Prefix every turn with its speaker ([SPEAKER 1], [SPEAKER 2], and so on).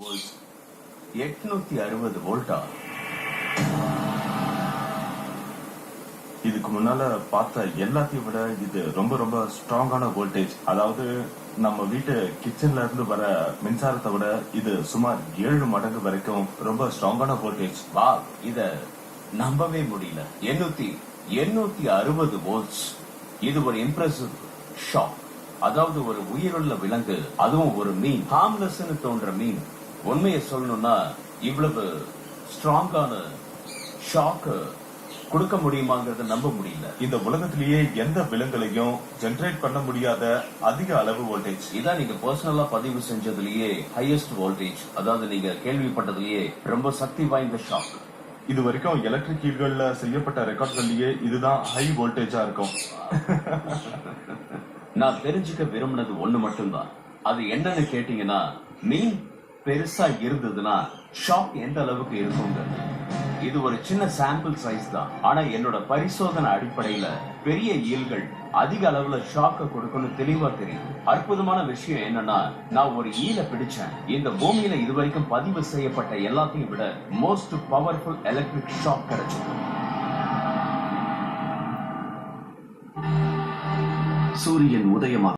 [SPEAKER 1] Volt 860 வோல்ட்டா? இதுக்கு முன்னால பார்த்த எல்லாத்தையும் விட இது ரொம்ப ரொம்ப ஸ்ட்ராங்கான வோல்டேஜ். அதாவது நம்ம வீட்டு கிச்சன்ல இருந்து வர மின்சாரத்தை விட இது சுமார் 7 மடங்கு வரைக்கும் ரொம்ப ஸ்ட்ராங்கான வோல்டேஜ்.
[SPEAKER 2] வா, இத நம்பவே முடியல. 860 வோல்ட்ஸ். இது ஒரு இம்ப்ரெசிவ் ஷாக். அதாவது ஒரு உயிருள்ள விலங்கு, அதுவும் ஒரு மீன், ஹார்ம்லெஸ்னு தோன்ற மீன். உண்மையை சொல்லணும்னா இவ்வளவு ஸ்ட்ராங்கான ஷாக் கொடுக்க முடியுமாங்கிறத நம்ப முடியல.
[SPEAKER 1] இந்த உலகத்திலேயே எந்த விலங்குலையும் ஜெனரேட் பண்ண முடியாத அதிக அளவு வோல்டேஜ்.
[SPEAKER 2] இதான் நீங்க பர்சனலா பதிவு செஞ்சதுலயே ஹையஸ்ட் வோல்டேஜ். அதாவது நீங்க கேள்விப்பட்டதுலயே ரொம்ப சக்தி வாய்ந்த ஷாக்.
[SPEAKER 1] இது வரைக்கும் எலக்ட்ரிக் ஈல்கள்ல செய்யப்பட்ட ரெக்கார்ட்கள்லயே இதுதான் ஹை வோல்டேஜா இருக்கும்.
[SPEAKER 2] நான் தெரிஞ்சுக்க விரும்பினது ஒண்ணு மட்டும்தான். அது என்னன்னு கேட்டீங்கன்னா, மீன் பெருசா இருந்ததுன்னா ஷாக் எந்த அளவுக்கு இருக்குங்க. இது ஒரு சின்ன சாம்பிள் சைஸ் தான். ஆனா என்னோட பரிசோதனை அடிப்படையில பெரிய ஈல்கள் அதிக அளவுல ஷாக்க கொடுக்கணும் தெளிவா தெரியும். அற்புதமான விஷயம் என்னன்னா, நான் ஒரு ஈல பிடிச்சேன். இந்த பூமியில இதுவரைக்கும் பதிவு செய்யப்பட்ட எல்லாத்தையும் விட மோஸ்ட் பவர்ஃபுல் எலக்ட்ரிக் ஷாக் கிடைச்சது.
[SPEAKER 3] சூரியன் உதயமா